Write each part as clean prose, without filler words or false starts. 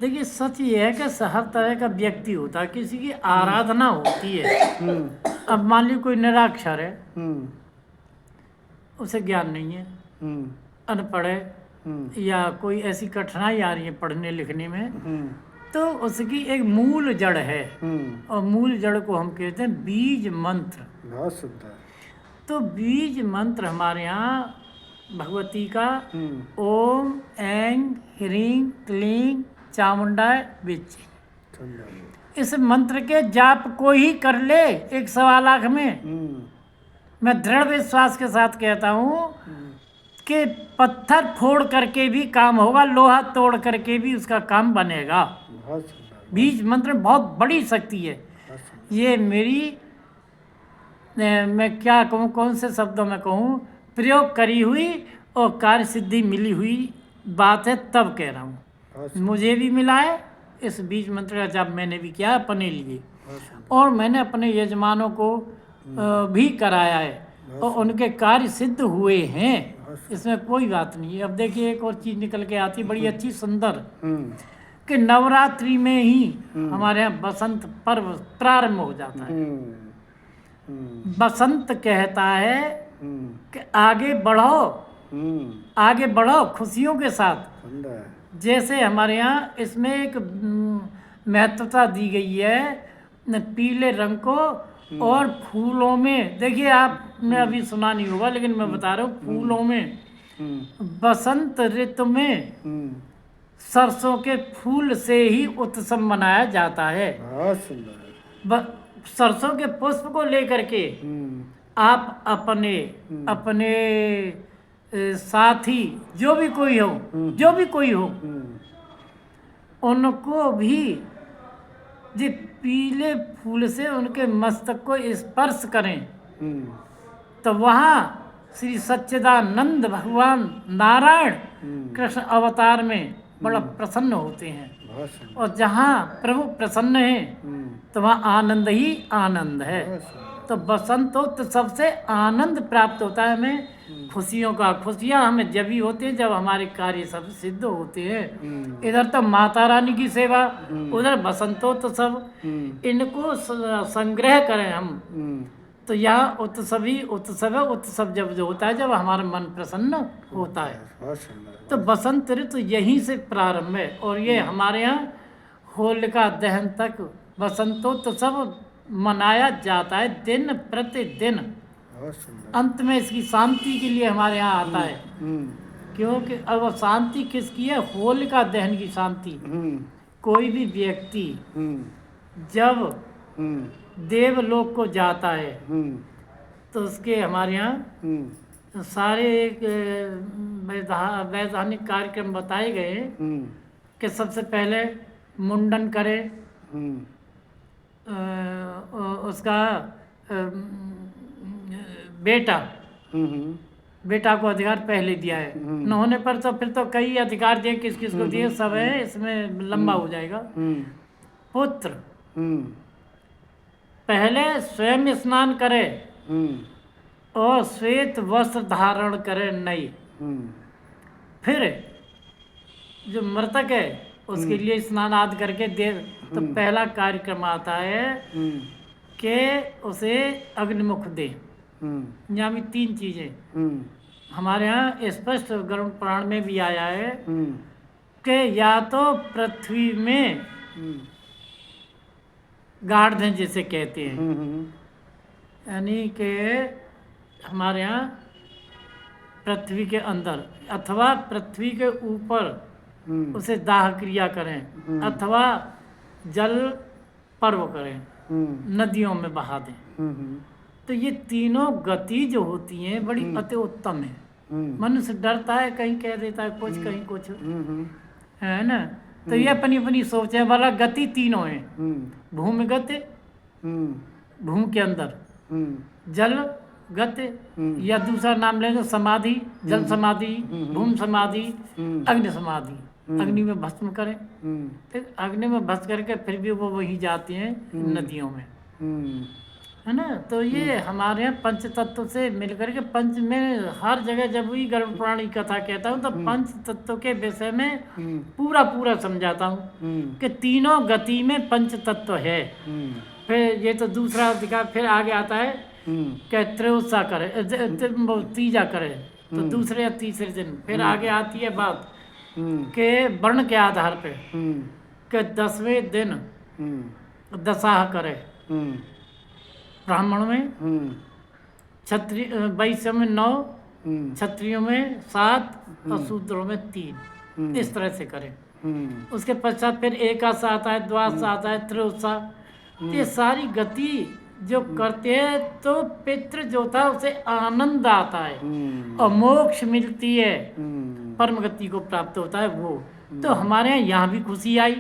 देखिए सच ये है कि हर तरह का व्यक्ति होता है, किसी की आराधना होती है। अब मान लीजिए कोई निरक्षर है, उसे ज्ञान नहीं है, अनपढ़ है, या कोई ऐसी कठिनाई आ रही है पढ़ने लिखने में, तो उसकी एक मूल जड़ है, और मूल जड़ को हम कहते हैं बीज मंत्र। बहुत सुंदर। तो बीज मंत्र हमारे यहाँ भगवती का ओम ऐं ह्रीं क्लीं चामुंडाय विच। इस मंत्र के जाप को ही कर ले 1.25 लाख में। मैं दृढ़ विश्वास के साथ कहता हूँ कि पत्थर फोड़ करके भी काम होगा, लोहा तोड़ करके भी उसका काम बनेगा। बीज मंत्र में बहुत बड़ी शक्ति है। ये मेरी मैं क्या कहूँ, कौन से शब्दों में कहूँ, प्रयोग करी हुई और कार्य सिद्धि मिली हुई बात है, तब कह रहा हूँ। मुझे भी मिला है, इस बीज मंत्र का जाप मैंने भी किया अपने लिए, और मैंने अपने यजमानों को भी कराया है, और उनके कार्य सिद्ध हुए हैं। इसमें कोई बात नहीं है। अब देखिए एक और चीज़ निकल के आती है बड़ी अच्छी सुंदर, कि नवरात्रि में ही हमारे यहाँ बसंत पर्व प्रारंभ हो जाता है। बसंत कहता है कि आगे बढ़ो, आगे बढ़ो खुशियों के साथ। जैसे हमारे यहाँ इसमें एक महत्वता दी गई है पीले रंग को, और फूलों में, देखिए आपने अभी सुना नहीं होगा लेकिन मैं बता रहा हूँ, फूलों में बसंत ऋतु में सरसों के फूल से ही उत्सव मनाया जाता है। सरसों के पुष्प को लेकर के आप अपने साथी जो भी कोई हो उनको भी जी पीले फूल से उनके मस्तक को स्पर्श करें, तो वहाँ श्री सच्चिदानंद भगवान नारायण कृष्ण अवतार में बड़ा प्रसन्न होते हैं। और जहाँ प्रभु प्रसन्न है तो वहाँ आनंद ही आनंद है। तो बसंतोत्सव से आनंद प्राप्त होता है हमें, खुशियों का। खुशियाँ हमें जब ही होती हैं जब हमारे कार्य सब सिद्ध होते हैं। इधर तो माता रानी की सेवा, उधर बसंतोत्सव, इनको संग्रह करें हम, तो यहाँ उत्सव जब जो होता है जब हमारा मन प्रसन्न होता है। तो बसंत ऋतु यहीं से प्रारंभ है, और ये हमारे यहाँ होलिका दहन तक बसंतोत्सव मनाया जाता है दिन प्रतिदिन। अंत में इसकी शांति के लिए हमारे यहाँ आता है, क्योंकि अब वो शांति किसकी है? होलिका दहन की शांति। कोई भी व्यक्ति जब देवलोक को जाता है तो उसके हमारे यहाँ सारे एक वैधानिक कार्यक्रम बताए गए कि सबसे पहले मुंडन करे, उसका बेटा को अधिकार पहले दिया है, न होने पर तो फिर तो कई अधिकार दिए, किस किस को दिए, सब है, इसमें लंबा हो जाएगा। पुत्र पहले स्वयं स्नान करे और श्वेत वस्त्र धारण करे नई। फिर जो मृतक है उसके लिए स्नान आदि करके दे, तो पहला कार्यक्रम आता है कि उसे अग्निमुख दे। यहाँ भी 3 चीजें हमारे यहाँ स्पष्ट गरुड़ पुराण में भी आया है कि या तो पृथ्वी में गाड़ दें जिसे कहते हैं, यानी कि हमारे यहाँ पृथ्वी के अंदर अथवा पृथ्वी के ऊपर उसे दाह क्रिया करें, अथवा जल पर्व करें, नदियों में बहा दें। तो ये तीनों गति जो होती हैं बड़ी अति उत्तम है। मनुष्य डरता है, कहीं कह देता है कुछ, कहीं कुछ, है ना। तो ये अपनी अपनी सोच है। वाला गति तीनों है, भूमिगत, भूमि के अंदर, जल गति, या दूसरा नाम ले तो समाधि, जल समाधि, भूमि समाधि, अग्नि समाधि। अग्नि में भस्म करें, फिर अग्नि में भस्म करके फिर भी वो वहीं जाते हैं नदियों में, है ना। तो ये हमारे यहाँ पंच तत्व से मिलकर के पंच में हर जगह जब भी गर्भ पुराण की कथा कहता हूँ तो पंच तत्व के विषय में पूरा पूरा समझाता हूँ कि तीनों गति में पंच तत्व है। फिर ये तो दूसरा दिखा, फिर आगे आता है कि त्रयोदशा करे, तीजा करे तो दूसरे या तीसरे दिन। फिर आगे आती है बात के वर्ण के आधार पे कि 10वें दिन दशाह करे, ब्राह्मण में क्षत्रिय, वैश्य में 9, क्षत्रियों में 7 और शूद्रों में 3, इस तरह से करें। उसके पश्चात फिर एकादशा आता है, द्वादशा आता है, त्रयोदशा। ये सारी गति जो करते हैं तो पितृ जो था उसे आनंद आता है और मोक्ष मिलती है, परम गति को प्राप्त होता है वो। तो हमारे यहाँ भी खुशी आई।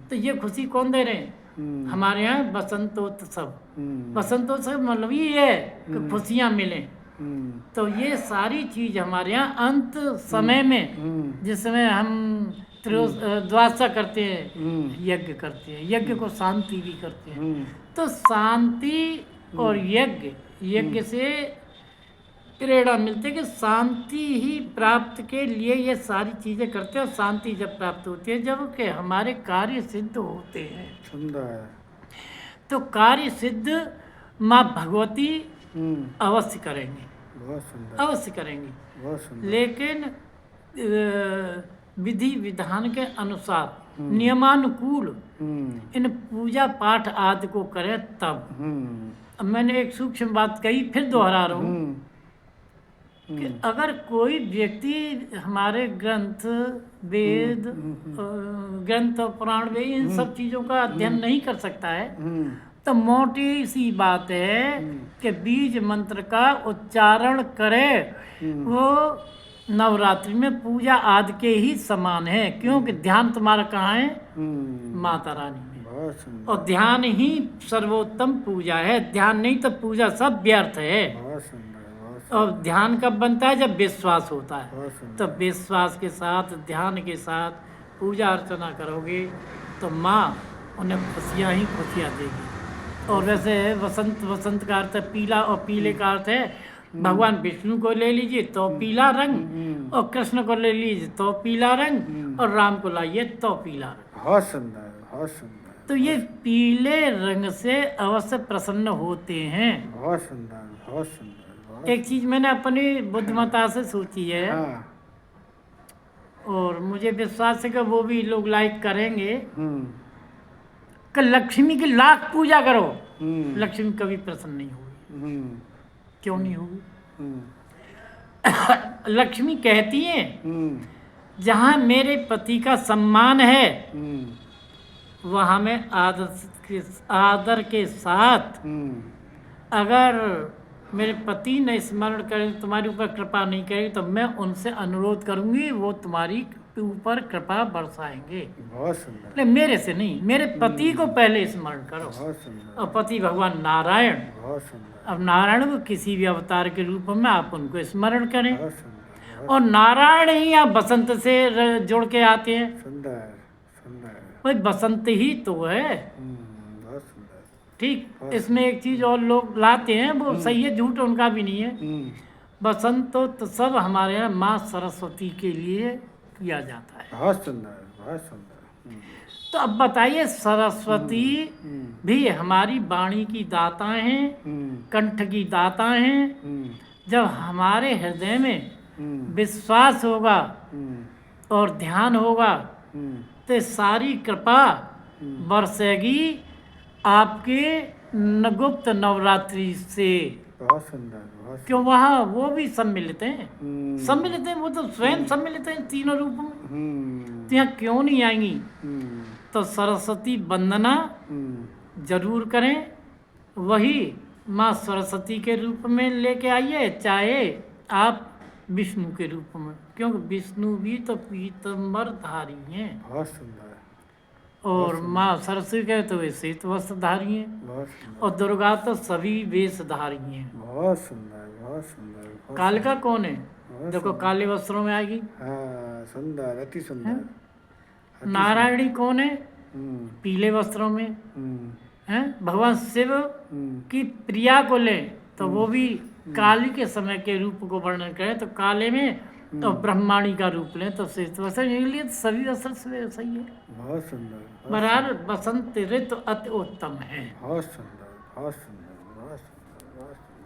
तो ये खुशी कौन दे रहे हैं? हमारे यहाँ बसंतोत्सव। बसंतोत्सव मतलब ये है कि खुशियाँ मिलें। तो ये सारी चीज हमारे यहाँ अंत समय में, जिसमें हम द्वादशा करते हैं, यज्ञ करते हैं, यज्ञ को शांति भी करते हैं। तो शांति और यज्ञ से प्रेरणा मिलती है कि शांति ही प्राप्त के लिए ये सारी चीजें करते हैं। और शांति जब प्राप्त होती है, जब कि हमारे कार्य सिद्ध होते हैं, तो कार्य सिद्ध माँ भगवती अवश्य करेंगे, अवश्य करेंगे। लेकिन विधि विधान के अनुसार नियमानुकूल इन पूजा पाठ आदि को करें तब। अब मैंने एक सूक्ष्म बात कही, फिर दोहरा रहा हूँ कि अगर कोई व्यक्ति हमारे ग्रंथ वेद ग्रंथ और पुराण वेद इन सब चीज़ों का अध्ययन नहीं कर सकता है, तो मोटी सी बात है कि बीज मंत्र का उच्चारण करे, वो नवरात्रि में पूजा आदि के ही समान है। क्योंकि ध्यान तुम्हारा कहाँ है? माता रानी में। और ध्यान ही सर्वोत्तम पूजा है। ध्यान नहीं तो पूजा सब व्यर्थ है। और ध्यान कब बनता है? जब विश्वास होता है। तो विश्वास के साथ, ध्यान के साथ पूजा अर्चना करोगे तो माँ उन्हें खुशियाँ ही खुशियाँ देगी। और वैसे वसंत का अर्थ है पीला, और पीले का अर्थ है भगवान विष्णु को ले लीजिए तो पीला रंग, और कृष्ण को ले लीजिए तो पीला रंग, और राम को लाइए तो पीला रंग। बहुत सुंदर, बहुत सुंदर। तो ये पीले रंग से अवश्य प्रसन्न होते हैं। बहुत सुंदर, बहुत सुंदर। एक चीज मैंने अपनी बुद्धिमत्ता से सोची है, और मुझे विश्वास है कि वो भी लोग लाइक करेंगे कि लक्ष्मी की लाख पूजा करो, लक्ष्मी कभी प्रसन्न नहीं होगी। क्यों नहीं होगी? लक्ष्मी कहती है जहाँ मेरे पति का सम्मान है वहाँ मैं आदर के साथ, अगर मेरे पति ने स्मरण करे, तुम्हारे ऊपर कृपा नहीं करेगी, तो मैं उनसे अनुरोध करूंगी, वो तुम्हारी ऊपर कृपा बरसाएंगे। बहुत सुंदर। नहीं, मेरे से नहीं, मेरे पति को पहले स्मरण करो। बहुत सुंदर। और पति भगवान नारायण। बहुत सुंदर। अब नारायण को किसी भी अवतार के रूप में आप उनको स्मरण करें। बहुत सुंदर। और नारायण ही आप बसंत से जुड़ के आते हैं। सुंदर, सुंदर। भाई बसंत ही तो है। बहुत सुंदर। ठीक, इसमें एक चीज और लोग लाते हैं, वो सही है, झूठ उनका भी नहीं है। बसंत तो सब हमारे यहाँ माँ सरस्वती के लिए किया जाता है। बहुत सुंदर, बहुत सुंदर। तो अब बताइए, सरस्वती भी हमारी वाणी की दाता हैं, कंठ की दाता हैं। जब हमारे हृदय में विश्वास होगा और ध्यान होगा तो सारी कृपा बरसेगी आपके गुप्त नवरात्रि से। बहुत सुंदर, बहुत। क्यों? वहाँ वो भी सम्मिलित हैं, सम्मिलित हैं, वो तो स्वयं सम्मिलित हैं तीनों रूपों में। तो यहाँ क्यों नहीं आएंगी? तो सरस्वती वंदना जरूर करें, वही माँ सरस्वती के रूप में लेके आइए, चाहे आप विष्णु के रूप में, क्योंकि विष्णु भी तो पीतम्बर धारी हैं। बहुत सुंदर। और माँ सरस्वती के तो वे श्वेत वस्त्रधारी हैं, और दुर्गा तो सभी वेशधारी हैं। बहुत सुंदर, बहुत सुंदर। कालिका कौन है? देखो काले वस्त्रों में आएगी। हाँ, सुंदर, अति सुंदर। नारायणी कौन है? पीले वस्त्रों में। हैं भगवान शिव की प्रिया को लें तो वो भी काली के समय के रूप को वर्णन करें तो काले में तो ब्रह्माणी का रूप लें तो श्रेष्ठ वसंत लिए तो सभी असल से सही है। बहुत सुंदर, बराबर बसंत ऋतु अति उत्तम है। बहुत सुंदर, बहुत सुंदर, बहुत सुंदर, बहुत सुंदर।